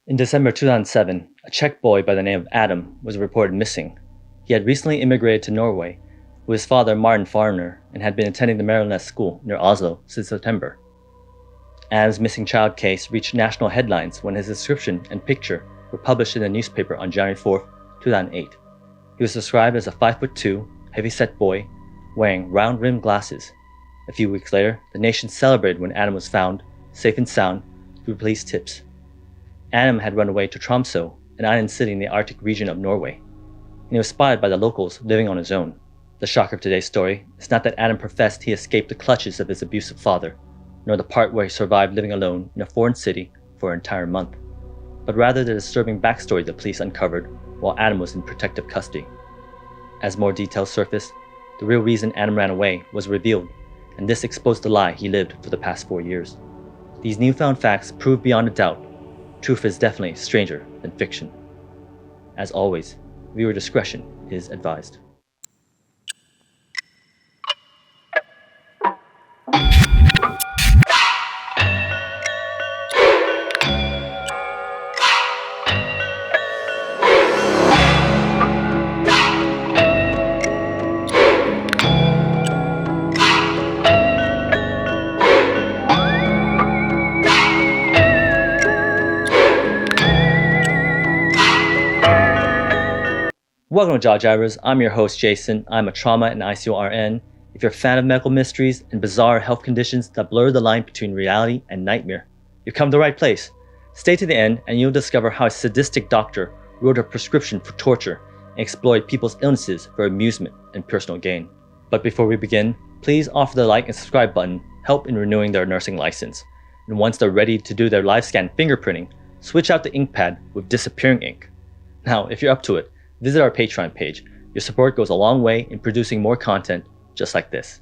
In December 2007, a Czech boy by the name of Adam was reported missing. He had recently immigrated to Norway with his father Martin Farner and had been attending the Maryland school near Oslo since September. Adam's missing child case reached national headlines when his description and picture were published in a newspaper on January 4, 2008. He was described as a 5'2", heavy-set boy wearing round-rimmed glasses. A few weeks later, the nation celebrated when Adam was found, safe and sound, through police tips. Adam had run away to Tromsø, an island city in the Arctic region of Norway, and he was spotted by the locals living on his own. The shock of today's story is not that Adam professed he escaped the clutches of his abusive father, nor the part where he survived living alone in a foreign city for an entire month, but rather the disturbing backstory the police uncovered while Adam was in protective custody. As more details surfaced, the real reason Adam ran away was revealed, and this exposed the lie he lived for the past 4 years. These newfound facts prove beyond a doubt truth is definitely stranger than fiction. As always, viewer discretion is advised. Welcome to JAWjabbers. I'm your host, Jason. I'm a trauma and ICU RN. If you're a fan of medical mysteries and bizarre health conditions that blur the line between reality and nightmare, you've come to the right place. Stay to the end and you'll discover how a sadistic doctor wrote a prescription for torture and exploited people's illnesses for amusement and personal gain. But before we begin, please offer the like and subscribe button help in renewing their nursing license. And once they're ready to do their live scan fingerprinting, switch out the ink pad with disappearing ink. Now, if you're up to it, visit our Patreon page. Your support goes a long way in producing more content just like this.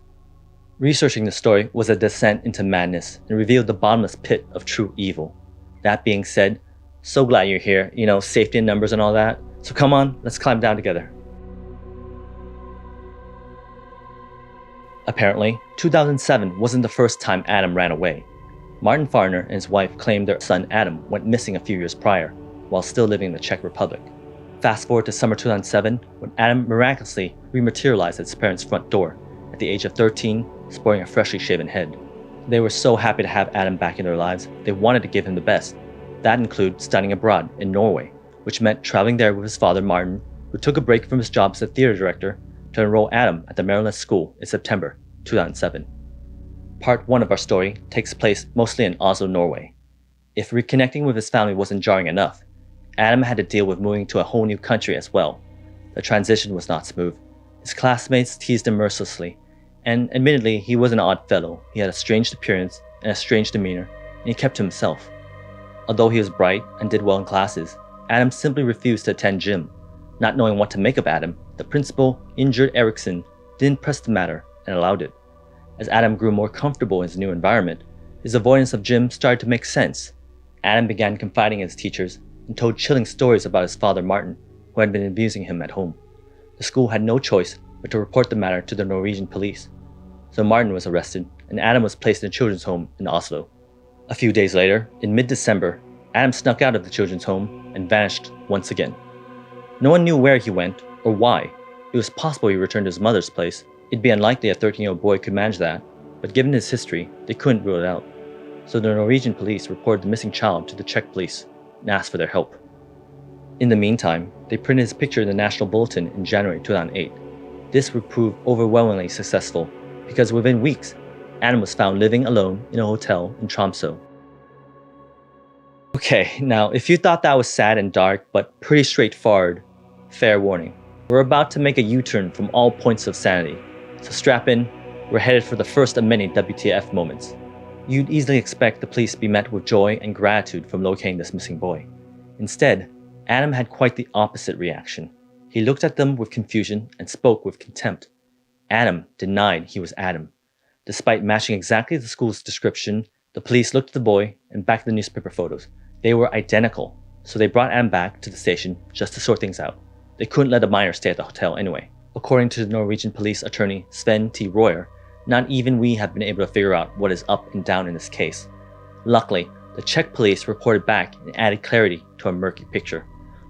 Researching the story was a descent into madness and revealed the bottomless pit of true evil. That being said, so glad you're here, safety in numbers and all that. So come on, let's climb down together. Apparently, 2007 wasn't the first time Adam ran away. Martin Farner and his wife claimed their son Adam went missing a few years prior, while still living in the Czech Republic. Fast forward to summer 2007, when Adam miraculously rematerialized at his parents' front door at the age of 13, sporting a freshly shaven head. They were so happy to have Adam back in their lives, they wanted to give him the best. That included studying abroad in Norway, which meant traveling there with his father Martin, who took a break from his job as a theater director to enroll Adam at the Maryland school in September 2007. Part 1 of our story takes place mostly in Oslo, Norway. If reconnecting with his family wasn't jarring enough, Adam had to deal with moving to a whole new country as well. The transition was not smooth. His classmates teased him mercilessly, and admittedly he was an odd fellow. He had a strange appearance and a strange demeanor, and he kept to himself. Although he was bright and did well in classes, Adam simply refused to attend gym. Not knowing what to make of Adam, the principal, injured Eriksson, didn't press the matter and allowed it. As Adam grew more comfortable in his new environment, his avoidance of gym started to make sense. Adam began confiding in his teachers and told chilling stories about his father Martin, who had been abusing him at home. The school had no choice but to report the matter to the Norwegian police. So Martin was arrested and Adam was placed in a children's home in Oslo. A few days later, in mid-December, Adam snuck out of the children's home and vanished once again. No one knew where he went or why. It was possible he returned to his mother's place. It'd be unlikely a 13-year-old boy could manage that, but given his history, they couldn't rule it out. So the Norwegian police reported the missing child to the Czech police and asked for their help. In the meantime, they printed his picture in the National Bulletin in January 2008. This would prove overwhelmingly successful because within weeks, Adam was found living alone in a hotel in Tromsø. Okay, now if you thought that was sad and dark but pretty straightforward, fair warning. We're about to make a U-turn from all points of sanity. So strap in, we're headed for the first of many WTF moments. You'd easily expect the police to be met with joy and gratitude from locating this missing boy. Instead, Adam had quite the opposite reaction. He looked at them with confusion and spoke with contempt. Adam denied he was Adam. Despite matching exactly the school's description, the police looked at the boy and back at the newspaper photos. They were identical, so they brought Adam back to the station just to sort things out. They couldn't let a minor stay at the hotel anyway. According to the Norwegian police attorney Sven T. Royer, not even we have been able to figure out what is up and down in this case. Luckily, The Czech police reported back and added clarity to a murky picture.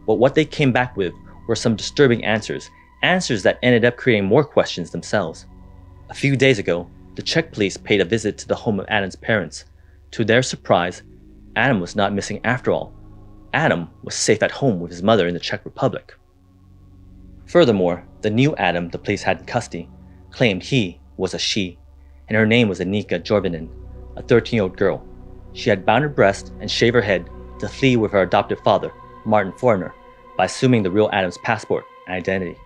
But what they came back with were some disturbing answers that ended up creating more questions themselves. A few days ago, the Czech police paid a visit to the home of Adam's parents. To their surprise, Adam was not missing after all. Adam was safe at home with his mother in the Czech Republic. Furthermore, the new Adam the police had in custody claimed he was a she, and her name was Anika Jorvinen, a 13-year-old girl. She had bound her breast and shaved her head to flee with her adoptive father, Martin Foreigner, by assuming the real Adam's passport and identity.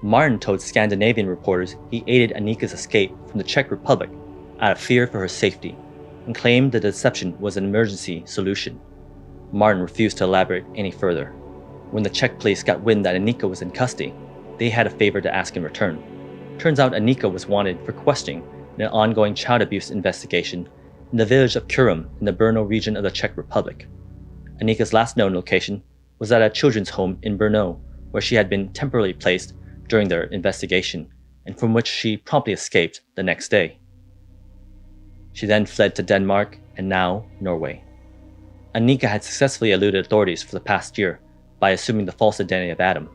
Martin told Scandinavian reporters he aided Anika's escape from the Czech Republic out of fear for her safety, and claimed the deception was an emergency solution. Martin refused to elaborate any further. When the Czech police got wind that Anika was in custody, they had a favor to ask in return. Turns out Anika was wanted for questioning in an ongoing child abuse investigation in the village of Kurum in the Brno region of the Czech Republic. Anika's last known location was at a children's home in Brno, where she had been temporarily placed during their investigation, and from which she promptly escaped the next day. She then fled to Denmark and now Norway. Anika had successfully eluded authorities for the past year by assuming the false identity of Adam.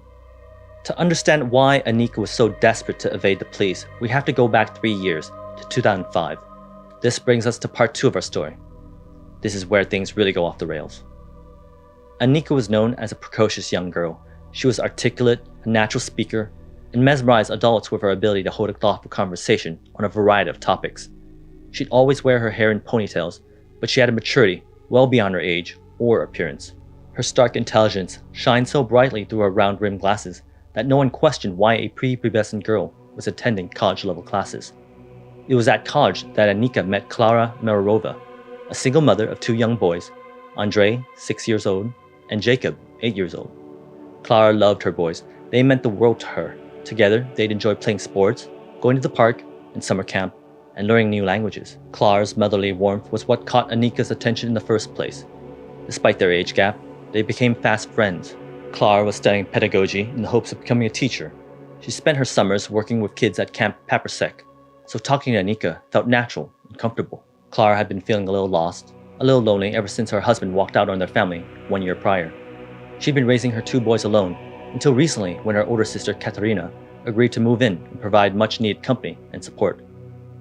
To understand why Anika was so desperate to evade the police, we have to go back 3 years to 2005. This brings us to part 2 of our story. This is where things really go off the rails. Anika was known as a precocious young girl. She was articulate, a natural speaker, and mesmerized adults with her ability to hold a thoughtful conversation on a variety of topics. She'd always wear her hair in ponytails, but she had a maturity well beyond her age or appearance. Her stark intelligence shined so brightly through her round-rimmed glasses that no one questioned why a prepubescent girl was attending college-level classes. It was at college that Anika met Klara Mararova, a single mother of 2 young boys, Andrei, 6 years old, and Jacob, 8 years old. Klara loved her boys. They meant the world to her. Together, they'd enjoy playing sports, going to the park and summer camp, and learning new languages. Klara's motherly warmth was what caught Anika's attention in the first place. Despite their age gap, they became fast friends. Klara was studying pedagogy in the hopes of becoming a teacher. She spent her summers working with kids at Camp Papersek, so talking to Anika felt natural and comfortable. Klara had been feeling a little lost, a little lonely ever since her husband walked out on their family 1 year prior. She'd been raising her 2 boys alone until recently when her older sister Katarina agreed to move in and provide much-needed company and support.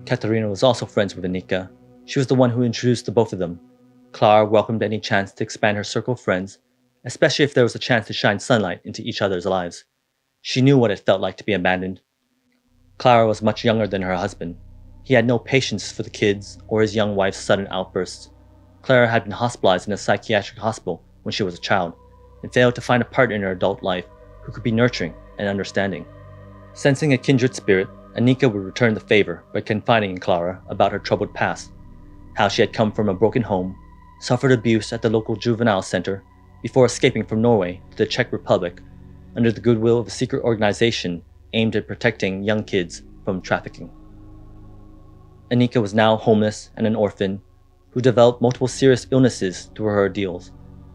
Katarina was also friends with Anika. She was the one who introduced the both of them. Klara welcomed any chance to expand her circle of friends, especially if there was a chance to shine sunlight into each other's lives. She knew what it felt like to be abandoned. Klara was much younger than her husband. He had no patience for the kids or his young wife's sudden outbursts. Klara had been hospitalized in a psychiatric hospital when she was a child, and failed to find a partner in her adult life who could be nurturing and understanding. Sensing a kindred spirit, Anika would return the favor by confiding in Klara about her troubled past, how she had come from a broken home, suffered abuse at the local juvenile center, before escaping from Norway to the Czech Republic under the goodwill of a secret organization aimed at protecting young kids from trafficking. Anika was now homeless and an orphan who developed multiple serious illnesses through her ordeals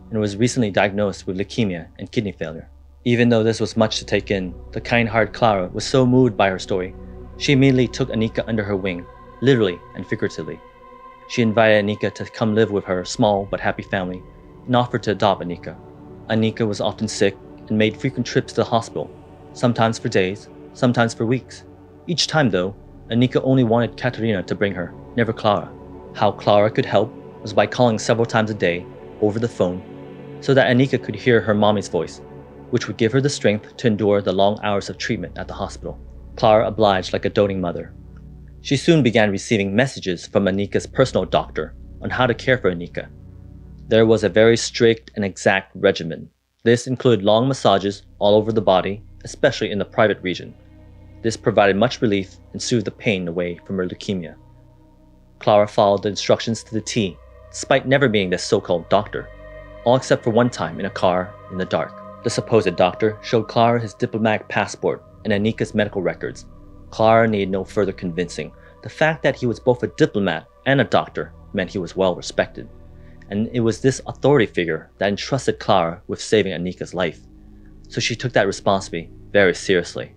and was recently diagnosed with leukemia and kidney failure. Even though this was much to take in, the kind-hearted Klara was so moved by her story, she immediately took Anika under her wing, literally and figuratively. She invited Anika to come live with her small but happy family and offered to adopt Anika. Anika was often sick and made frequent trips to the hospital, sometimes for days, sometimes for weeks. Each time though, Anika only wanted Katarina to bring her, never Klara. How Klara could help was by calling several times a day over the phone so that Anika could hear her mommy's voice, which would give her the strength to endure the long hours of treatment at the hospital. Klara obliged like a doting mother. She soon began receiving messages from Anika's personal doctor on how to care for Anika. There was a very strict and exact regimen. This included long massages all over the body, especially in the private region. This provided much relief and soothed the pain away from her leukemia. Klara followed the instructions to the T, despite never being this so-called doctor, all except for one time in a car in the dark. The supposed doctor showed Klara his diplomatic passport and Anika's medical records. Klara needed no further convincing. The fact that he was both a diplomat and a doctor meant he was well respected. And it was this authority figure that entrusted Klara with saving Anika's life. So she took that responsibility very seriously.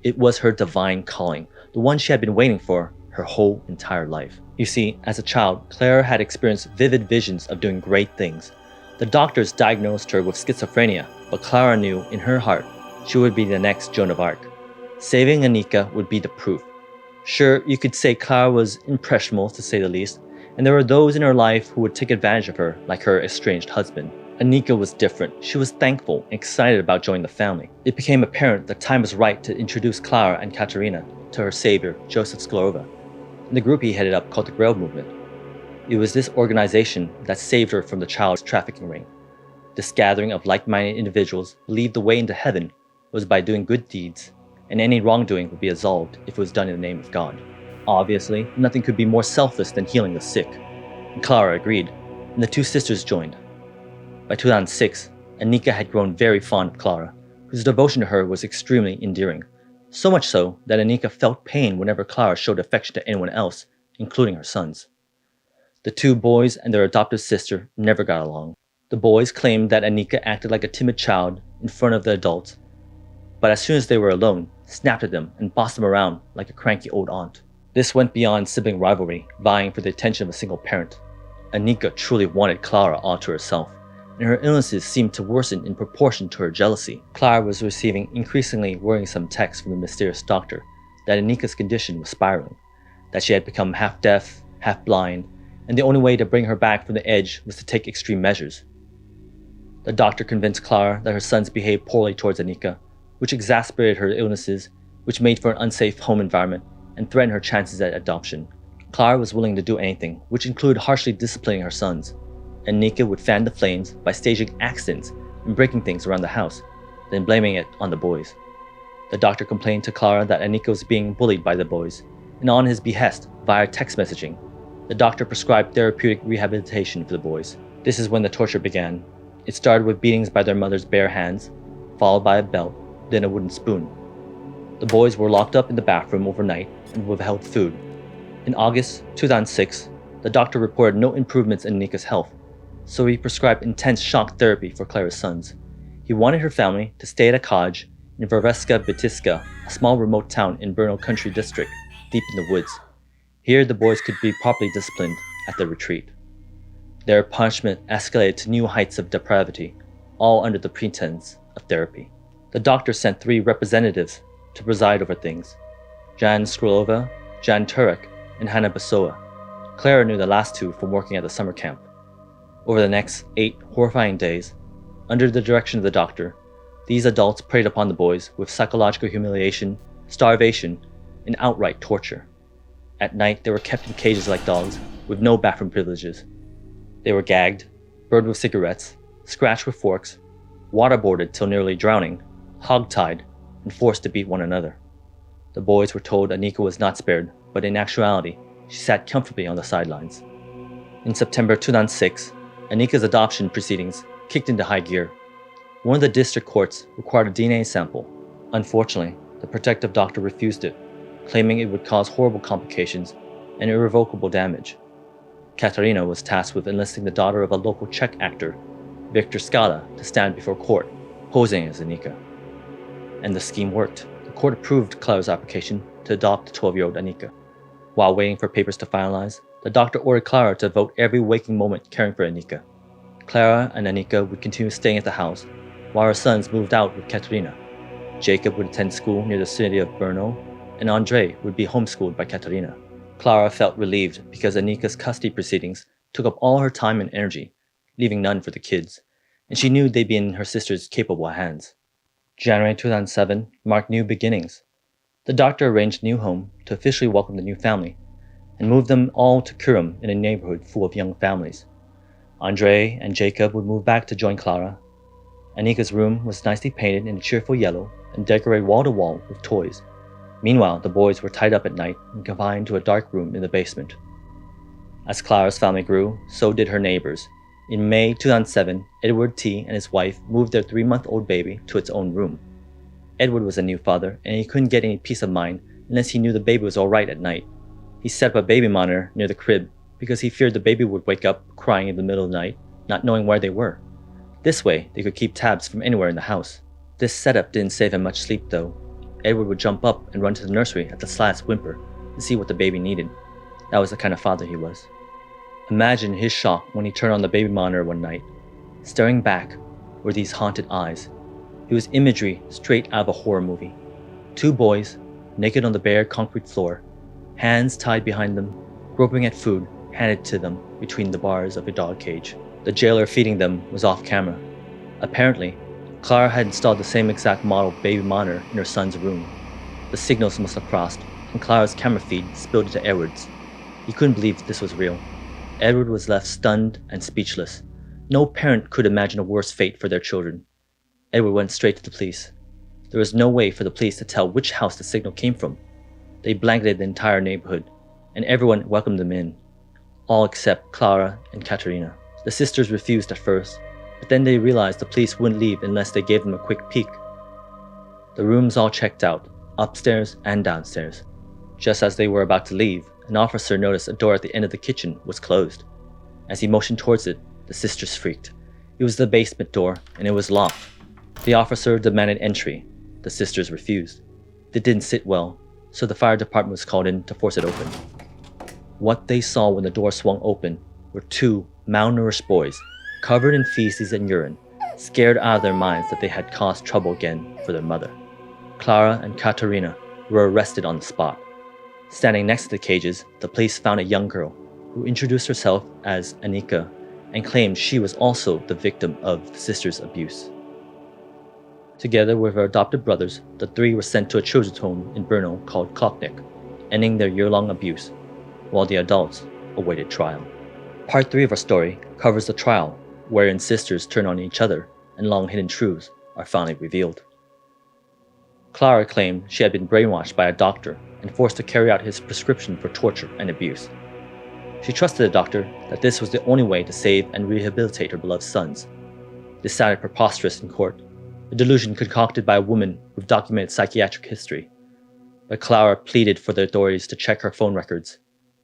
It was her divine calling, the one she had been waiting for her whole entire life. You see, as a child, Clara had experienced vivid visions of doing great things. The doctors diagnosed her with schizophrenia, but Clara knew in her heart she would be the next Joan of Arc. Saving Anika would be the proof. Sure, you could say Clara was impressionable to say the least, and there were those in her life who would take advantage of her, like her estranged husband. Anika was different. She was thankful and excited about joining the family. It became apparent that time was right to introduce Clara and Katerina to her savior, Joseph Sklarova, and the group he headed up called the Grail Movement. It was this organization that saved her from the child trafficking ring. This gathering of like-minded individuals believed the way into heaven was by doing good deeds, and any wrongdoing would be absolved if it was done in the name of God. Obviously, nothing could be more selfless than healing the sick, and Clara agreed, and the two sisters joined. By 2006, Anika had grown very fond of Clara, whose devotion to her was extremely endearing, so much so that Anika felt pain whenever Clara showed affection to anyone else, including her sons. The two boys and their adoptive sister never got along. The boys claimed that Anika acted like a timid child in front of the adults, but as soon as they were alone, snapped at them and bossed them around like a cranky old aunt. This went beyond sibling rivalry, vying for the attention of a single parent. Anika truly wanted Clara all to herself, and her illnesses seemed to worsen in proportion to her jealousy. Clara was receiving increasingly worrisome texts from the mysterious doctor that Anika's condition was spiraling, that she had become half deaf, half blind, and the only way to bring her back from the edge was to take extreme measures. The doctor convinced Clara that her sons behaved poorly towards Anika, which exacerbated her illnesses, which made for an unsafe home environment, and threatened her chances at adoption. Clara was willing to do anything, which included harshly disciplining her sons. Anika would fan the flames by staging accidents and breaking things around the house, then blaming it on the boys. The doctor complained to Clara that Anika was being bullied by the boys, and on his behest, via text messaging, the doctor prescribed therapeutic rehabilitation for the boys. This is when the torture began. It started with beatings by their mother's bare hands, followed by a belt, then a wooden spoon. The boys were locked up in the bathroom overnight and withheld food. In August 2006, the doctor reported no improvements in Anika's health, so he prescribed intense shock therapy for Clara's sons. He wanted her family to stay at a cottage in Verveska Bitiska, a small remote town in Brno Country District, deep in the woods. Here the boys could be properly disciplined at the retreat. Their punishment escalated to new heights of depravity, all under the pretense of therapy. The doctor sent 3 representatives to preside over things: Jan Skrylova, Jan Turek, and Hanna Basoa. Clara knew the last 2 from working at the summer camp. Over the next 8 horrifying days, under the direction of the doctor, these adults preyed upon the boys with psychological humiliation, starvation, and outright torture. At night, they were kept in cages like dogs, with no bathroom privileges. They were gagged, burned with cigarettes, scratched with forks, waterboarded till nearly drowning, hogtied, and forced to beat one another. The boys were told Anika was not spared, but in actuality, she sat comfortably on the sidelines. In September 2006, Anika's adoption proceedings kicked into high gear. One of the district courts required a DNA sample. Unfortunately, the protective doctor refused it, claiming it would cause horrible complications and irrevocable damage. Katerina was tasked with enlisting the daughter of a local Czech actor, Viktor Skala, to stand before court, posing as Anika. And the scheme worked. The court approved Clara's application to adopt 12-year-old Anika. While waiting for papers to finalize, the doctor ordered Clara to devote every waking moment caring for Anika. Clara and Anika would continue staying at the house, while her sons moved out with Katerina. Jacob would attend school near the city of Brno, and Andrei would be homeschooled by Katerina. Clara felt relieved because Anika's custody proceedings took up all her time and energy, leaving none for the kids, and she knew they'd be in her sister's capable hands. January 2007 marked new beginnings. The doctor arranged a new home to officially welcome the new family, and moved them all to Kurum in a neighborhood full of young families. Andrei and Jacob would move back to join Clara. Anika's room was nicely painted in a cheerful yellow and decorated wall-to-wall with toys. Meanwhile, the boys were tied up at night and confined to a dark room in the basement. As Clara's family grew, so did her neighbors. In May 2007, Edward T. and his wife moved their 3-month-old baby to its own room. Edward was a new father, and he couldn't get any peace of mind unless he knew the baby was alright at night. He set up a baby monitor near the crib because he feared the baby would wake up crying in the middle of the night, not knowing where they were. This way, they could keep tabs from anywhere in the house. This setup didn't save him much sleep though. Edward would jump up and run to the nursery at the slightest whimper, to see what the baby needed. That was the kind of father he was. Imagine his shock when he turned on the baby monitor one night. Staring back were these haunted eyes. It was imagery straight out of a horror movie. Two boys, naked on the bare concrete floor, hands tied behind them, groping at food handed to them between the bars of a dog cage. The jailer feeding them was off camera. Apparently, Clara had installed the same exact model baby monitor in her son's room. The signals must have crossed, and Clara's camera feed spilled into Edward's. He couldn't believe this was real. Edward was left stunned and speechless. No parent could imagine a worse fate for their children. Edward went straight to the police. There was no way for the police to tell which house the signal came from. They blanketed the entire neighborhood, and everyone welcomed them in, all except Clara and Katerina. The sisters refused at first, but then they realized the police wouldn't leave unless they gave them a quick peek. The rooms all checked out, upstairs and downstairs. Just as they were about to leave, an officer noticed a door at the end of the kitchen was closed. As he motioned towards it, the sisters freaked. It was the basement door, and it was locked. The officer demanded entry. The sisters refused. They didn't sit well, so the fire department was called in to force it open. What they saw when the door swung open were two malnourished boys, covered in feces and urine, scared out of their minds that they had caused trouble again for their mother. Clara and Katerina were arrested on the spot. Standing next to the cages, the police found a young girl who introduced herself as Annika and claimed she was also the victim of the sisters' abuse. Together with her adopted brothers, the three were sent to a children's home in Brno called Kloknik, ending their year-long abuse, while the adults awaited trial. Part 3 of our story covers the trial, wherein sisters turn on each other and long-hidden truths are finally revealed. Clara claimed she had been brainwashed by a doctor and forced to carry out his prescription for torture and abuse. She trusted the doctor that this was the only way to save and rehabilitate her beloved sons. This sounded preposterous in court, a delusion concocted by a woman with documented psychiatric history. But Clara pleaded for the authorities to check her phone records.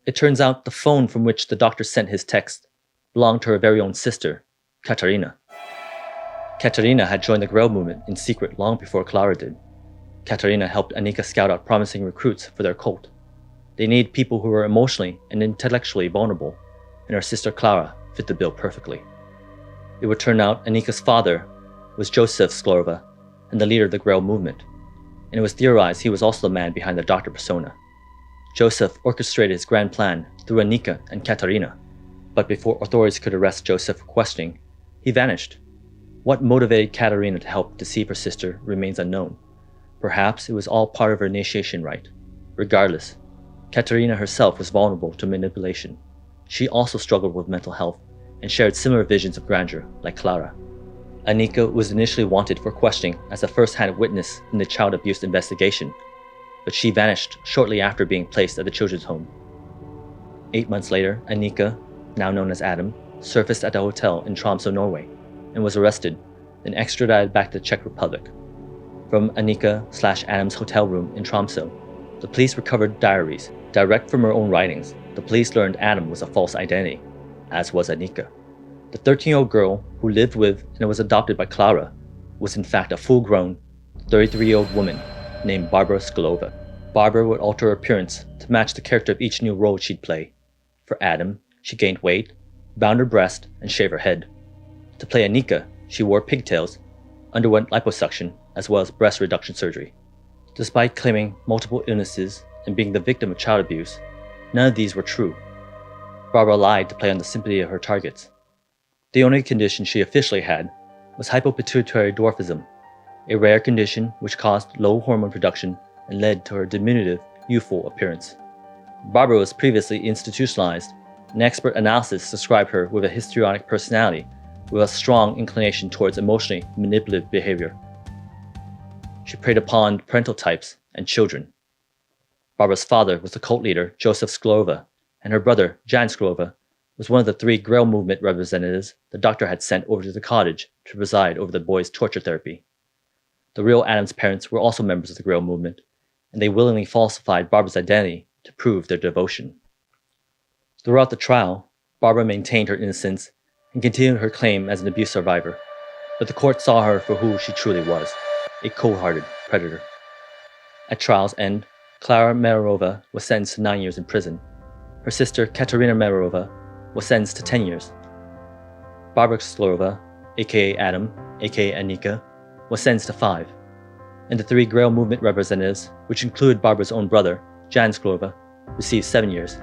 It turns out the phone from which the doctor sent his text belonged to her very own sister, Katerina. Katerina had joined the Grell movement in secret long before Clara did. Katerina helped Annika scout out promising recruits for their cult. They needed people who were emotionally and intellectually vulnerable, and her sister Clara fit the bill perfectly. It would turn out Annika's father was Joseph Sklorova and the leader of the Grell movement, and it was theorized he was also the man behind the doctor persona. Joseph orchestrated his grand plan through Annika and Katerina, but before authorities could arrest Joseph for questioning, he vanished. What motivated Katerina to help deceive her sister remains unknown. Perhaps it was all part of her initiation rite. Regardless, Katerina herself was vulnerable to manipulation. She also struggled with mental health and shared similar visions of grandeur like Clara. Annika was initially wanted for questioning as a first-hand witness in the child abuse investigation, but she vanished shortly after being placed at the children's home. 8 months later, Annika, now known as Adam, surfaced at a hotel in Tromsø, Norway, and was arrested, then extradited back to the Czech Republic. From Annika/Adam's hotel room in Tromsø, the police recovered diaries. Direct from her own writings, the police learned Adam was a false identity, as was Annika. The 13-year-old girl who lived with and was adopted by Clara was in fact a full-grown, 33-year-old woman named Barbara Sklova. Barbara would alter her appearance to match the character of each new role she'd play. For Adam, she gained weight, bound her breast, and shaved her head. To play Annika, she wore pigtails, underwent liposuction, as well as breast reduction surgery. Despite claiming multiple illnesses and being the victim of child abuse, none of these were true. Barbara lied to play on the sympathy of her targets. The only condition she officially had was hypopituitary dwarfism, a rare condition which caused low hormone production and led to her diminutive, youthful appearance. Barbara was previously institutionalized, and expert analysis described her with a histrionic personality with a strong inclination towards emotionally manipulative behavior. She preyed upon parental types and children. Barbara's father was the cult leader Joseph Sklorova, and her brother, Jan Sklorova, was one of the 3 Grell movement representatives the doctor had sent over to the cottage to preside over the boys' torture therapy. The real Adam's parents were also members of the Grell movement, and they willingly falsified Barbara's identity to prove their devotion. Throughout the trial, Barbara maintained her innocence and continued her claim as an abuse survivor, but the court saw her for who she truly was, a cold-hearted predator. At trial's end, Klara Merova was sentenced to 9 years in prison. Her sister Katerina Merova was sentenced to 10 years. Barbara Sklorova, aka Adam, aka Anika, was sentenced to 5. And the 3 Grail Movement representatives, which included Barbara's own brother, Jan Sklorova, received 7 years.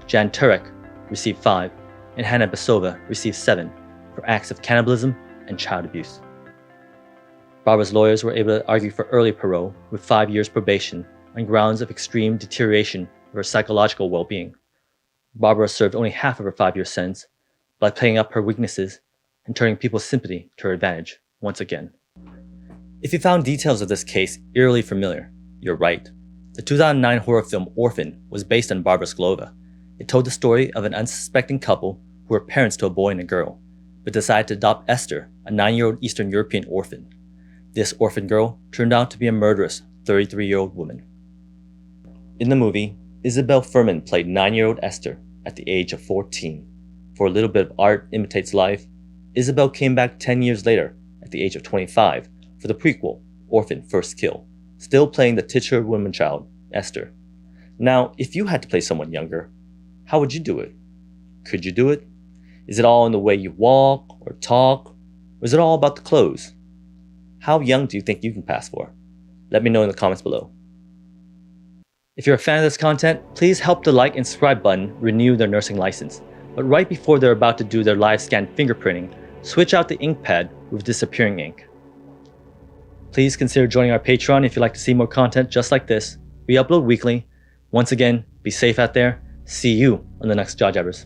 Jan Turek received 5, and Hanna Basova received 7 for acts of cannibalism and child abuse. Barbara's lawyers were able to argue for early parole with 5 years probation on grounds of extreme deterioration of her psychological well-being. Barbara served only half of her 5-year sentence by playing up her weaknesses and turning people's sympathy to her advantage once again. If you found details of this case eerily familiar, you're right. The 2009 horror film Orphan was based on Barbara Sklorova. It told the story of an unsuspecting couple who were parents to a boy and a girl, but decided to adopt Esther, a 9-year-old Eastern European orphan. This orphan girl turned out to be a murderous 33-year-old woman. In the movie, Isabel Fuhrman played 9-year-old Esther at the age of 14. For a little bit of art imitates life, Isabel came back 10 years later at the age of 25 for the prequel, Orphan First Kill, still playing the titular woman child, Esther. Now, if you had to play someone younger, how would you do it? Could you do it? Is it all in the way you walk or talk? Or is it all about the clothes? How young do you think you can pass for? Let me know in the comments below. If you're a fan of this content, please help the like and subscribe button renew their nursing license. But right before they're about to do their live scan fingerprinting, switch out the ink pad with disappearing ink. Please consider joining our Patreon if you'd like to see more content just like this. We upload weekly. Once again, be safe out there. See you on the next JAWjabbers.